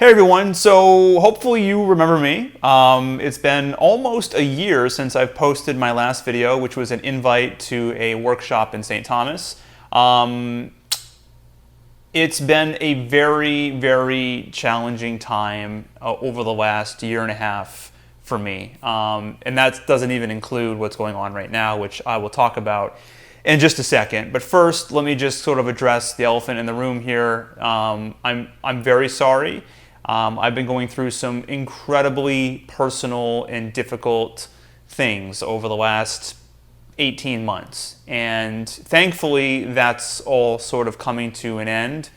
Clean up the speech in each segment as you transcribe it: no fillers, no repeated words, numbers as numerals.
Hey everyone, so hopefully you remember me. It's been almost a year since I've posted my last video, which was an invite to a workshop in St. Thomas. It's been a very, very challenging time over the last year and a half for me. And that doesn't even include what's going on right now, which I will talk about in just a second. But first, let me just sort of address the elephant in the room here. I'm very sorry. I've been going through some incredibly personal and difficult things over the last 18 months. And thankfully, that's all sort of coming to an end.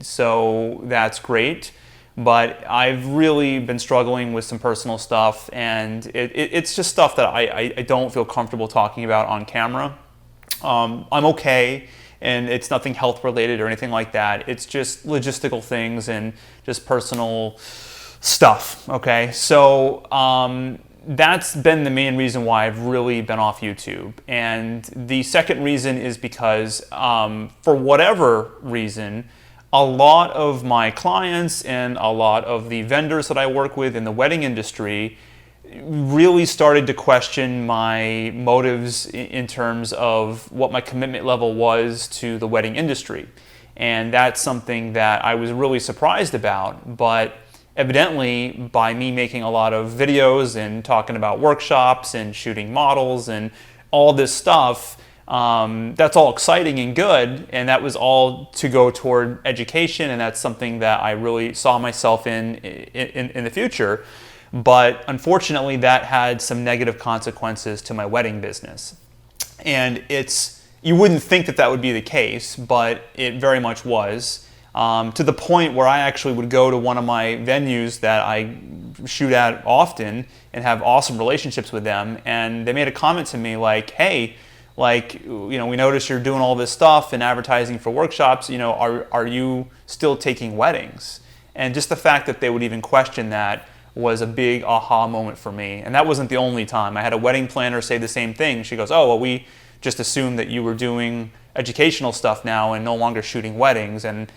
So that's great. But I've really been struggling with some personal stuff, and it's just stuff that I don't feel comfortable talking about on camera. I'm okay. And it's nothing health related or anything like that. It's just logistical things and just personal stuff, okay? So that's been the main reason why I've really been off YouTube. And the second reason is because for whatever reason, a lot of my clients and a lot of the vendors that I work with in the wedding industry really started to question my motives in terms of what my commitment level was to the wedding industry. And that's something that I was really surprised about, but evidently by me making a lot of videos and talking about workshops and shooting models and all this stuff, that's all exciting and good, and that was all to go toward education, and that's something that I really saw myself in the future. But unfortunately, that had some negative consequences to my wedding business. And you wouldn't think that that would be the case, but it very much was, to the point where I actually would go to one of my venues that I shoot at often and have awesome relationships with them, and they made a comment to me like, hey, we noticed you're doing all this stuff and advertising for workshops, are you still taking weddings? And just the fact that they would even question that was a big aha moment for me. And that wasn't the only time. I had a wedding planner say the same thing. She goes, oh, well, we just assumed that you were doing educational stuff now and no longer shooting weddings. And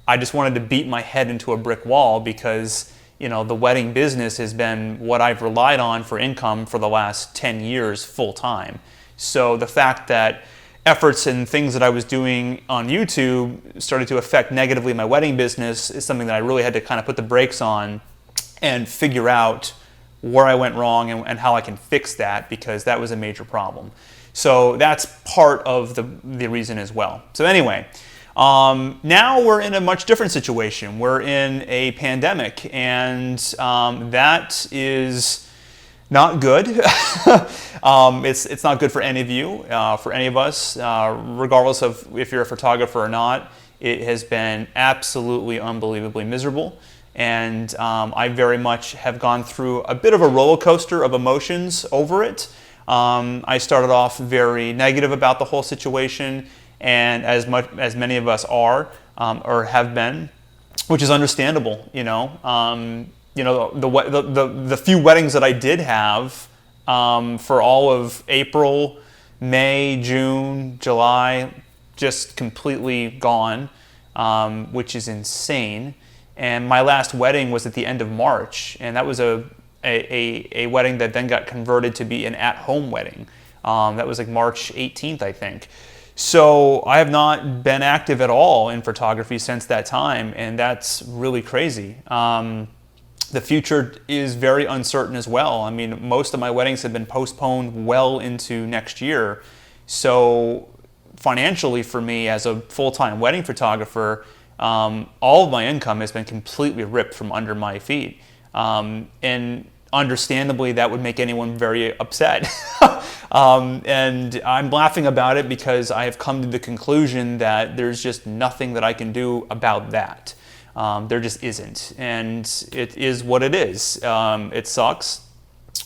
I just wanted to beat my head into a brick wall because, the wedding business has been what I've relied on for income for the last 10 years full time. So the fact that efforts and things that I was doing on YouTube started to affect negatively my wedding business is something that I really had to kind of put the brakes on and figure out where I went wrong and how I can fix that, because that was a major problem. So that's part of the reason as well. So anyway, now we're in a much different situation. We're in a pandemic, and that is not good. It's not good for any of you, for any of us, regardless of if you're a photographer or not. It has been absolutely unbelievably miserable. And I very much have gone through a bit of a roller coaster of emotions over it. I started off very negative about the whole situation, and as many of us are or have been, which is understandable. The few weddings that I did have for all of April, May, June, July, just completely gone, which is insane. And my last wedding was at the end of March, and that was a wedding that then got converted to be an at-home wedding. That was like March 18th, I think. So I have not been active at all in photography since that time, and that's really crazy. The future is very uncertain as well. I mean, most of my weddings have been postponed well into next year. So financially for me as a full-time wedding photographer, all of my income has been completely ripped from under my feet. And understandably, that would make anyone very upset. And I'm laughing about it because I have come to the conclusion that there's just nothing that I can do about that. There just isn't. And it is what it is. It sucks.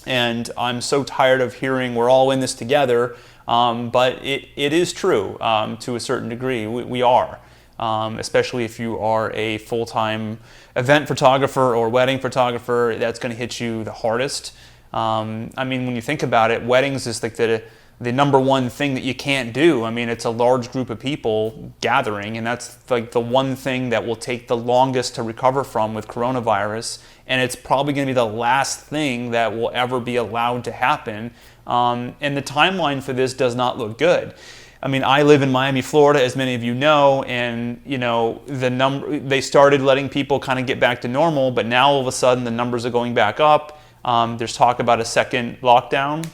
And I'm so tired of hearing we're all in this together. But it is true to a certain degree. We are. Especially if you are a full-time event photographer or wedding photographer, that's going to hit you the hardest. I mean, when you think about it, weddings is like the the number one thing that you can't do. I mean, it's a large group of people gathering, and that's like the one thing that will take the longest to recover from with coronavirus, and it's probably going to be the last thing that will ever be allowed to happen. And the timeline for this does not look good. I mean, I live in Miami, Florida, as many of you know, and they started letting people kind of get back to normal, but now all of a sudden the numbers are going back up. There's talk about a second lockdown.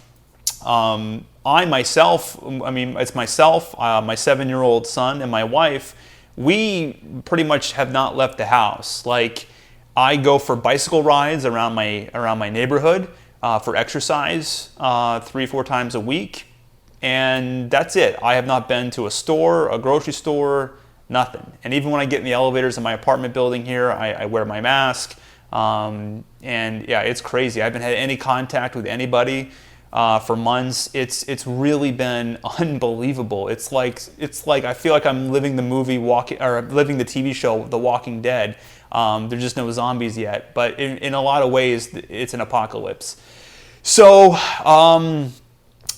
It's myself, my 7-year-old son, and my wife. We pretty much have not left the house. Like, I go for bicycle rides around my neighborhood for exercise 3-4 times a week, and that's it. I have not been to a store, a grocery store, nothing. And even when I get in the elevators in my apartment building here, I wear my mask. And yeah, it's crazy. I haven't had any contact with anybody for months. It's really been unbelievable. It's like I feel like I'm living the living the TV show The Walking Dead. There's just no zombies yet, but in a lot of ways, it's an apocalypse. So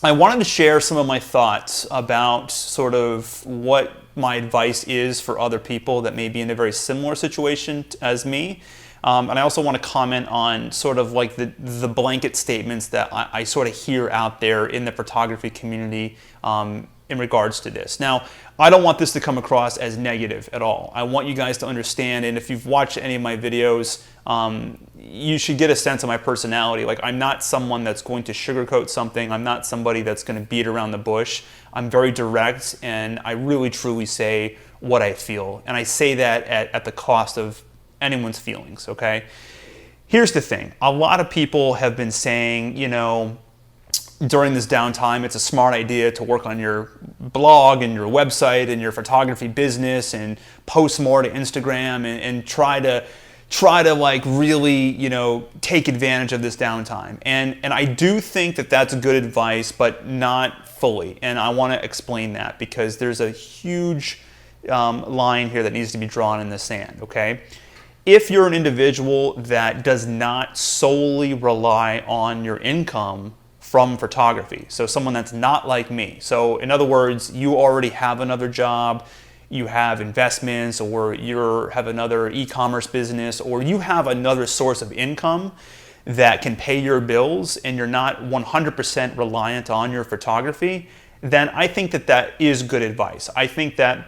I wanted to share some of my thoughts about sort of what my advice is for other people that may be in a very similar situation as me. And I also want to comment on sort of like the blanket statements that I sort of hear out there in the photography community in regards to this. Now, I don't want this to come across as negative at all. I want you guys to understand, and if you've watched any of my videos, you should get a sense of my personality. Like, I'm not someone that's going to sugarcoat something. I'm not somebody that's going to beat around the bush. I'm very direct, and I really truly say what I feel. And I say that at the cost of anyone's feelings, okay? Here's the thing. A lot of people have been saying, during this downtime, it's a smart idea to work on your blog and your website and your photography business and post more to Instagram and try to like really, take advantage of this downtime. And I do think that that's good advice, but not fully. And I want to explain that because there's a huge line here that needs to be drawn in the sand, okay? If you're an individual that does not solely rely on your income from photography, so someone that's not like me. So in other words, you already have another job, you have investments, or you have another e-commerce business, or you have another source of income that can pay your bills and you're not 100% reliant on your photography, then I think that is good advice. I think that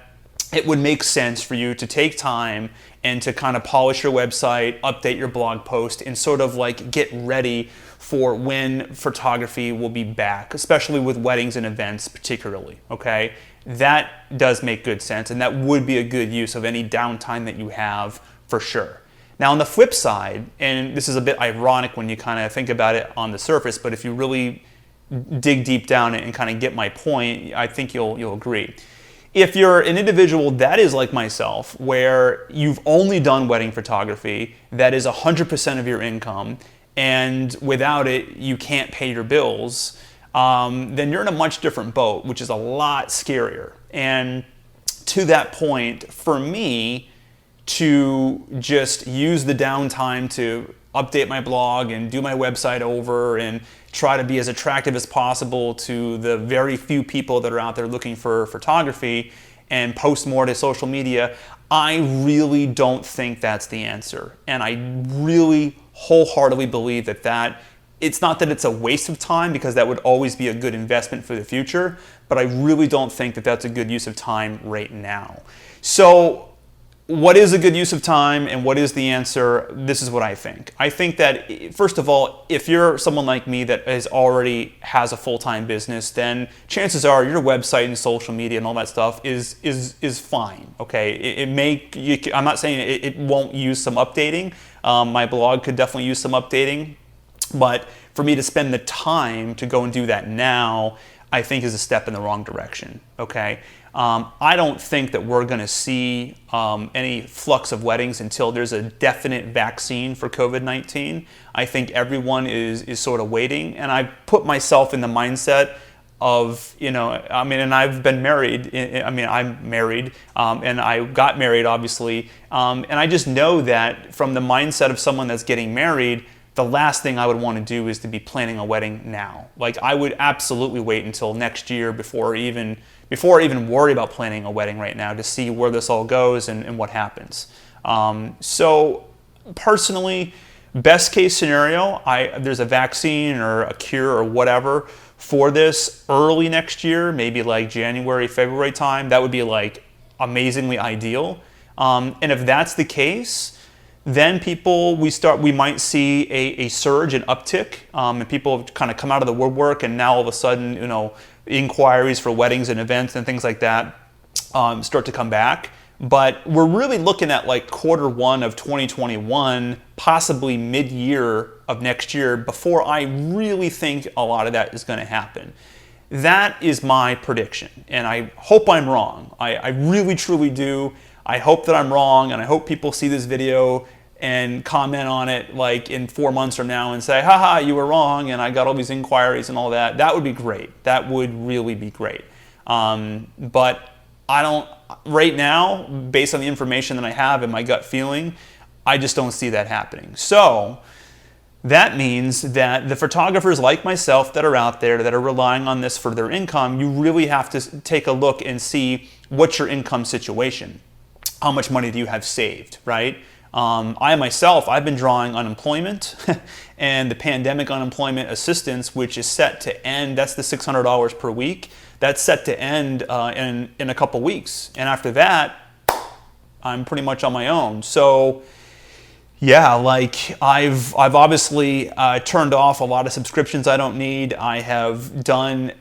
it would make sense for you to take time and to kind of polish your website, update your blog post, and sort of like get ready for when photography will be back, especially with weddings and events particularly, okay? That does make good sense, and that would be a good use of any downtime that you have for sure. Now on the flip side, and this is a bit ironic when you kind of think about it on the surface, but if you really dig deep down and kind of get my point, I think you'll agree. If you're an individual that is like myself, where you've only done wedding photography, that is 100% of your income, and without it, you can't pay your bills, then you're in a much different boat, which is a lot scarier. And to that point, for me, to just use the downtime to update my blog and do my website over and try to be as attractive as possible to the very few people that are out there looking for photography and post more to social media, I really don't think that's the answer. And I really wholeheartedly believe that it's not that it's a waste of time, because that would always be a good investment for the future, but I really don't think that that's a good use of time right now. So what is a good use of time and what is the answer? This is what I think. I think that, first of all, if you're someone like me that already has a full-time business, then chances are your website and social media and all that stuff is fine. Okay, I'm not saying it won't use some updating. My blog could definitely use some updating, but for me to spend the time to go and do that now, I think is a step in the wrong direction. Okay. I don't think that we're going to see any flux of weddings until there's a definite vaccine for COVID-19. I think everyone is sort of waiting, and I put myself in the mindset of, and I've been married. I'm married, and I got married, obviously, and I just know that from the mindset of someone that's getting married, the last thing I would want to do is to be planning a wedding now. Like, I would absolutely wait until next year before I even worry about planning a wedding right now, to see where this all goes and what happens. So personally, best case scenario, there's a vaccine or a cure or whatever for this early next year, maybe like January, February time. That would be like amazingly ideal. And if that's the case, then we might see a surge, an uptick, and people kind of come out of the woodwork, and now all of a sudden, inquiries for weddings and events and things like that start to come back. But we're really looking at like Q1 of 2021, possibly mid-year of next year, before I really think a lot of that is going to happen. That is my prediction, and I hope I'm wrong. I really, truly do. I hope that I'm wrong, and I hope people see this video and comment on it like in 4 months from now and say, haha, you were wrong, and I got all these inquiries and all that. That would be great. That would really be great. But I don't, right now, based on the information that I have and my gut feeling, I just don't see that happening. So that means that the photographers like myself that are out there that are relying on this for their income, you really have to take a look and see what's your income situation. How much money do you have saved, right? I've been drawing unemployment and the pandemic unemployment assistance, which is set to end. That's the $600 per week. That's set to end in a couple weeks. And after that, I'm pretty much on my own. So yeah, like I've obviously turned off a lot of subscriptions I don't need. I have done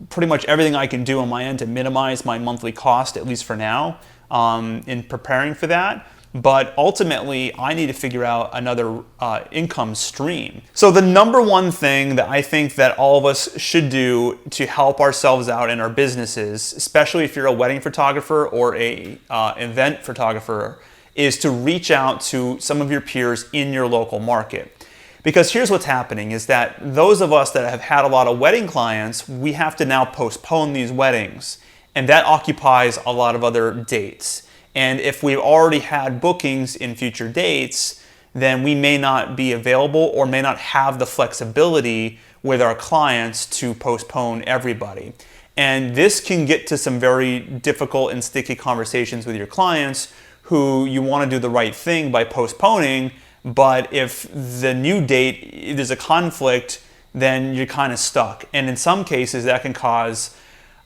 pretty much everything I can do on my end to minimize my monthly cost, at least for now, in preparing for that. But ultimately, I need to figure out another income stream. So the number one thing that I think that all of us should do to help ourselves out in our businesses, especially if you're a wedding photographer or a event photographer, is to reach out to some of your peers in your local market. Because here's what's happening is that those of us that have had a lot of wedding clients, we have to now postpone these weddings. And that occupies a lot of other dates. And if we've already had bookings in future dates, then we may not be available or may not have the flexibility with our clients to postpone everybody. And this can get to some very difficult and sticky conversations with your clients who you want to do the right thing by postponing, but if the new date, there's a conflict, then you're kind of stuck. And in some cases, that can cause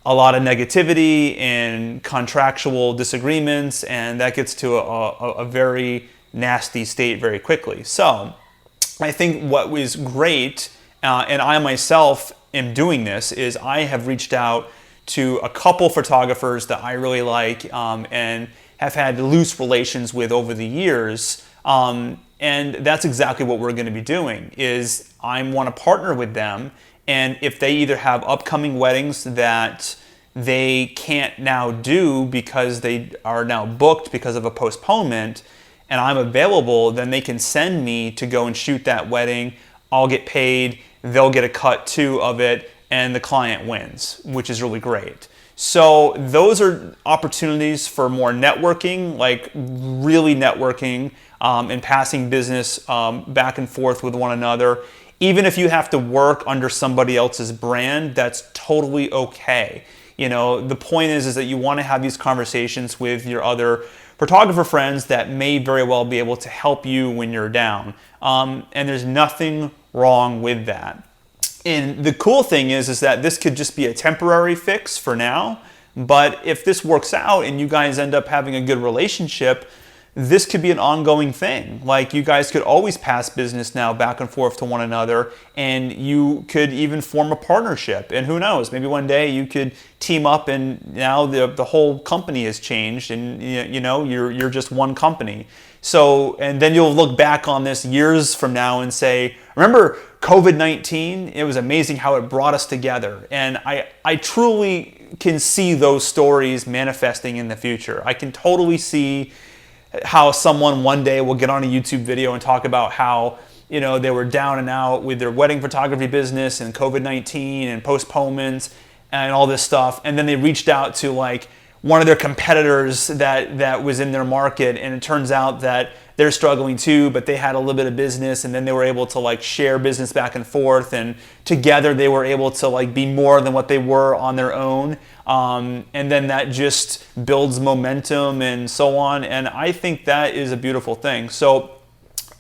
a lot of negativity and contractual disagreements, and that gets to a very nasty state very quickly. So I think what was great, and I myself am doing this, is I have reached out to a couple photographers that I really like and have had loose relations with over the years. And that's exactly what we're going to be doing, is I want to partner with them. And if they either have upcoming weddings that they can't now do because they are now booked because of a postponement, and I'm available, then they can send me to go and shoot that wedding. I'll get paid, they'll get a cut too of it, and the client wins, which is really great. So those are opportunities for more networking, like really networking and passing business back and forth with one another. Even if you have to work under somebody else's brand, that's totally okay. The point is that you want to have these conversations with your other photographer friends that may very well be able to help you when you're down. And there's nothing wrong with that. And the cool thing is that this could just be a temporary fix for now. But if this works out and you guys end up having a good relationship, this could be an ongoing thing. Like, you guys could always pass business now back and forth to one another, and you could even form a partnership. And who knows, maybe one day you could team up, and now the whole company has changed, and you're just one company. So, and then you'll look back on this years from now and say, remember COVID-19? It was amazing how it brought us together. And I truly can see those stories manifesting in the future. I can totally see how someone one day will get on a YouTube video and talk about how they were down and out with their wedding photography business and COVID-19 and postponements and all this stuff, and then they reached out to like one of their competitors that was in their market, and it turns out that they're struggling too, but they had a little bit of business, and then they were able to like share business back and forth, and together they were able to like be more than what they were on their own. And then that just builds momentum and so on. And I think that is a beautiful thing. So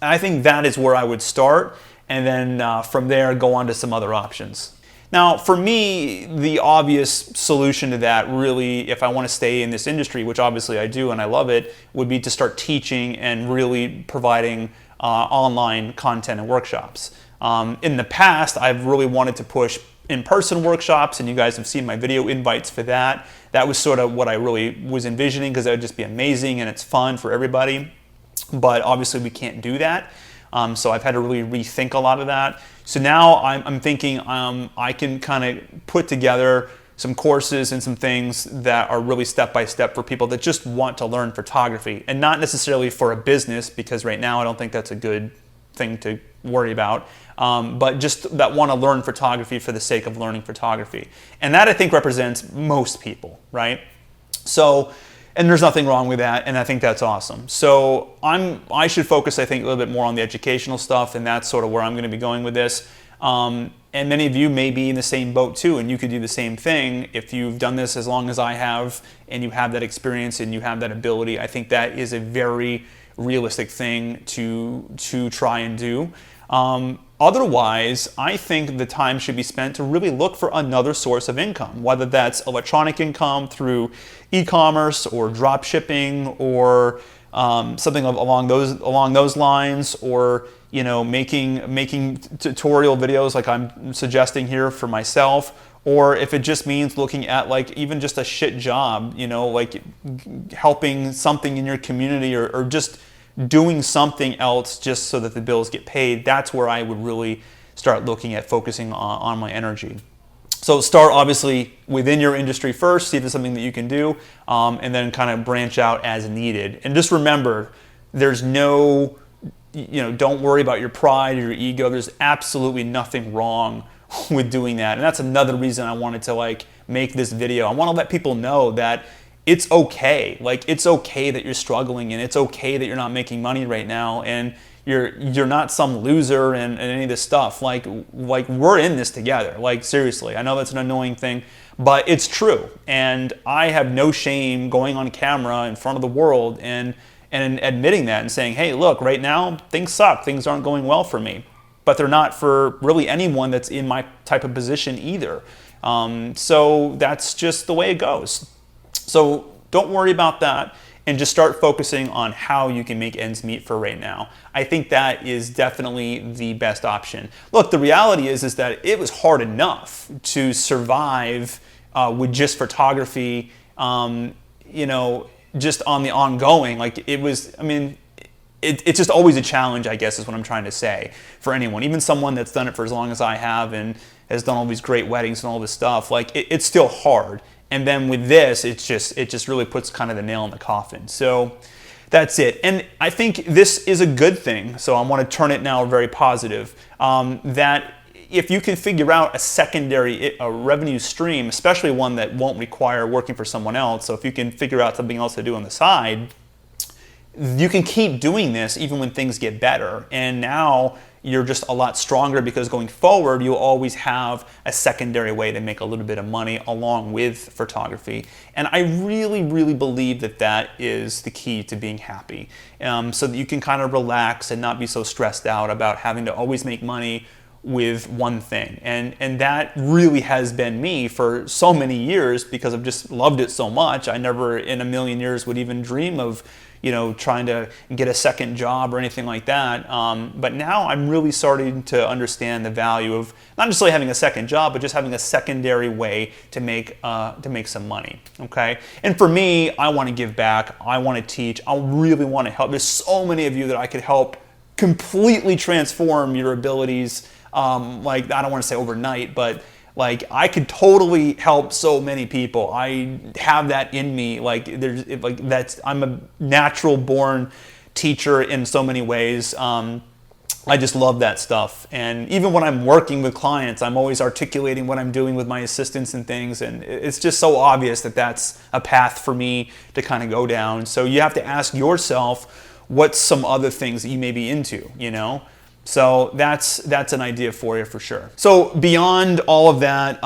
I think that is where I would start, and then from there go on to some other options. Now, for me, the obvious solution to that really, if I want to stay in this industry, which obviously I do and I love it, would be to start teaching and really providing online content and workshops. In the past, I've really wanted to push in-person workshops, and you guys have seen my video invites for that. That was sort of what I really was envisioning, because that would just be amazing and it's fun for everybody. But obviously we can't do that. So I've had to really rethink a lot of that. So now I'm thinking I can kind of put together some courses and some things that are really step-by-step for people that just want to learn photography, and not necessarily for a business, because right now I don't think that's a good thing to worry about, but just that want to learn photography for the sake of learning photography. And that, I think, represents most people, right? So, and there's nothing wrong with that, and I think that's awesome. So I should focus, I think, a little bit more on the educational stuff, and that's sort of where I'm going to be going with this. And many of you may be in the same boat too, and you could do the same thing if you've done this as long as I have, and you have that experience and you have that ability. I think that is a very realistic thing to try and do. Otherwise, I think the time should be spent to really look for another source of income, whether that's electronic income through e-commerce or drop shipping, or something along those lines, or making tutorial videos like I'm suggesting here for myself. Or if it just means looking at like even just a shit job, like helping something in your community, or just doing something else just so that the bills get paid, that's where I would really start looking at focusing on my energy. So start obviously within your industry first, see if it's something that you can do, and then kind of branch out as needed. And just remember, there's no, don't worry about your pride or your ego. There's absolutely nothing wrong with doing that. And that's another reason I wanted to like make this video. I want to let people know that it's okay. Like, it's okay that you're struggling, and it's okay that you're not making money right now, and you're not some loser and any of this stuff. Like we're in this together. Like, seriously, I know that's an annoying thing, but it's true. And I have no shame going on camera in front of the world and admitting that and saying, hey, look, right now things suck. Things aren't going well for me. But they're not for really anyone that's in my type of position either. So that's just the way it goes. So don't worry about that, and just start focusing on how you can make ends meet for right now. I think that is definitely the best option. Look, the reality is that it was hard enough to survive with just photography, just on the ongoing. Like, it was, it's just always a challenge, I guess, is what I'm trying to say, for anyone. Even someone that's done it for as long as I have and has done all these great weddings and all this stuff, like, it's still hard. And then with this, it just really puts kind of the nail in the coffin. So that's it. And I think this is a good thing. So I want to turn it now very positive. That if you can figure out a secondary revenue stream, especially one that won't require working for someone else. So if you can figure out something else to do on the side, you can keep doing this even when things get better. And now you're just a lot stronger, because going forward, you'll always have a secondary way to make a little bit of money along with photography. And I really, really believe that that is the key to being happy, so that you can kind of relax and not be so stressed out about having to always make money with one thing. And that really has been me for so many years, because I've just loved it so much. I never in a million years would even dream of trying to get a second job or anything like that. But now I'm really starting to understand the value of not necessarily having a second job, but just having a secondary way to make some money. Okay. And for me, I want to give back. I want to teach. I really want to help. There's so many of you that I could help completely transform your abilities. Like, I don't want to say overnight, but like, I could totally help so many people. I have that in me. Like, I'm a natural born teacher in so many ways. I just love that stuff. And even when I'm working with clients, I'm always articulating what I'm doing with my assistants and things. And it's just so obvious that that's a path for me to kind of go down. So you have to ask yourself, what's some other things that you may be into, you know? So that's an idea for you for sure. So beyond all of that,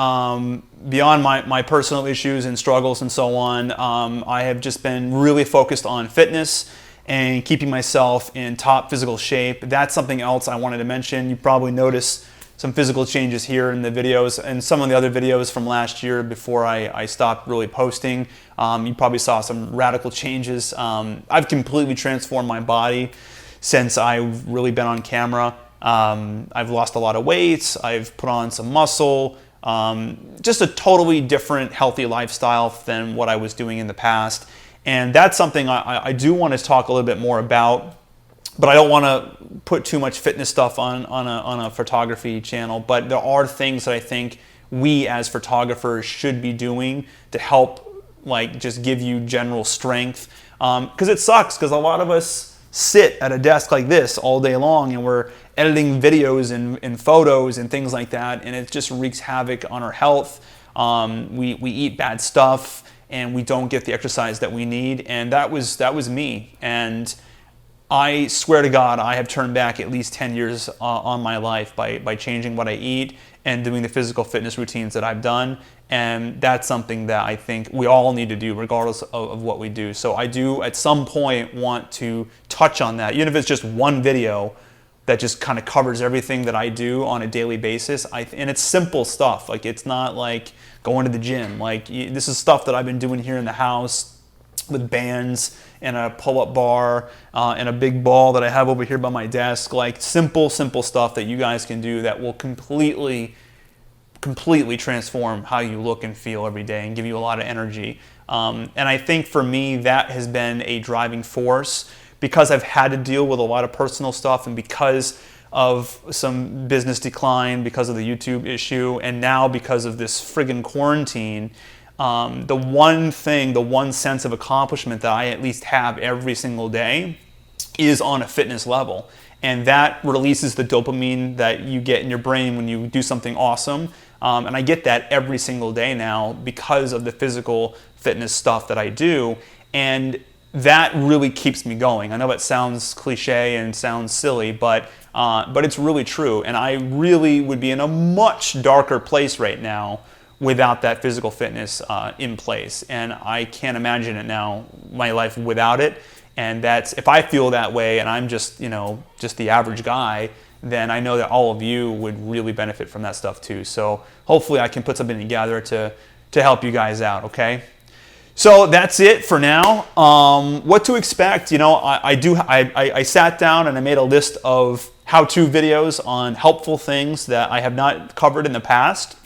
beyond my personal issues and struggles and so on, I have just been really focused on fitness and keeping myself in top physical shape. That's something else I wanted to mention. You probably noticed some physical changes here in the videos and some of the other videos from last year before I stopped really posting. You probably saw some radical changes. I've completely transformed my body since I've really been on camera. I've lost a lot of weight, I've put on some muscle, just a totally different healthy lifestyle than what I was doing in the past. And that's something I do want to talk a little bit more about, but I don't want to put too much fitness stuff on a photography channel. But there are things that I think we as photographers should be doing to help, like, just give you general strength. Because it sucks, because a lot of us sit at a desk like this all day long and we're editing videos and photos and things like that, and it just wreaks havoc on our health. We eat bad stuff and we don't get the exercise that we need, and that was me. And I swear to God, I have turned back at least 10 years on my life by changing what I eat and doing the physical fitness routines that I've done. And that's something that I think we all need to do regardless of what we do. So I do at some point want to touch on that, even if it's just one video that just kind of covers everything that I do on a daily basis. And it's simple stuff. Like, it's not like going to the gym. Like, this is stuff that I've been doing here in the house with bands and a pull-up bar and a big ball that I have over here by my desk. Like, simple stuff that you guys can do that will completely transform how you look and feel every day and give you a lot of energy. And I think for me, that has been a driving force, because I've had to deal with a lot of personal stuff, and because of some business decline, because of the YouTube issue, and now because of this friggin' quarantine. The one sense of accomplishment that I at least have every single day is on a fitness level. And that releases the dopamine that you get in your brain when you do something awesome. And I get that every single day now because of the physical fitness stuff that I do. And that really keeps me going. I know it sounds cliche and sounds silly, but it's really true. And I really would be in a much darker place right now without that physical fitness in place. And I can't imagine it now, my life without it. And that's, if I feel that way and I'm just the average guy, then I know that all of you would really benefit from that stuff too. So hopefully I can put something together to help you guys out, okay? So that's it for now. What to expect? I sat down and I made a list of how-to videos on helpful things that I have not covered in the past.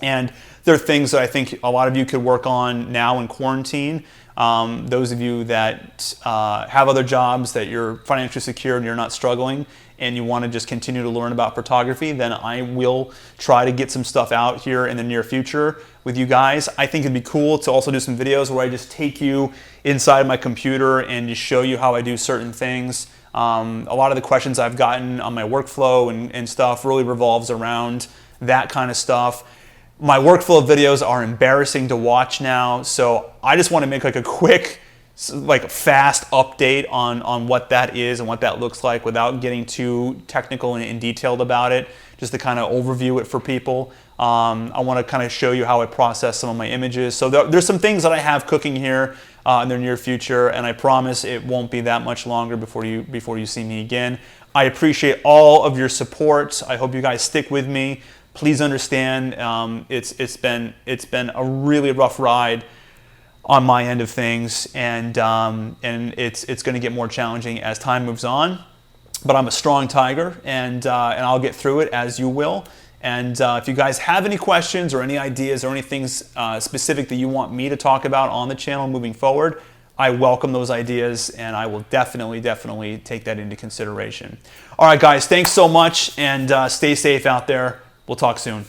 And there are things that I think a lot of you could work on now in quarantine. Those of you that have other jobs, that you're financially secure and you're not struggling, and you want to just continue to learn about photography, then I will try to get some stuff out here in the near future with you guys. I think it'd be cool to also do some videos where I just take you inside my computer and just show you how I do certain things. A lot of the questions I've gotten on my workflow and stuff really revolves around that kind of stuff. My workflow videos are embarrassing to watch now, so I just want to make like a quick, fast update on what that is and what that looks like without getting too technical and detailed about it, just to kind of overview it for people. I want to kind of show you how I process some of my images. So there's some things that I have cooking here in the near future, and I promise it won't be that much longer before you see me again. I appreciate all of your support. I hope you guys stick with me. Please understand, it's been a really rough ride on my end of things, and it's going to get more challenging as time moves on. But I'm a strong tiger, and I'll get through it as you will. And if you guys have any questions or any ideas or any things specific that you want me to talk about on the channel moving forward, I welcome those ideas, and I will definitely take that into consideration. All right, guys, thanks so much, and stay safe out there. We'll talk soon.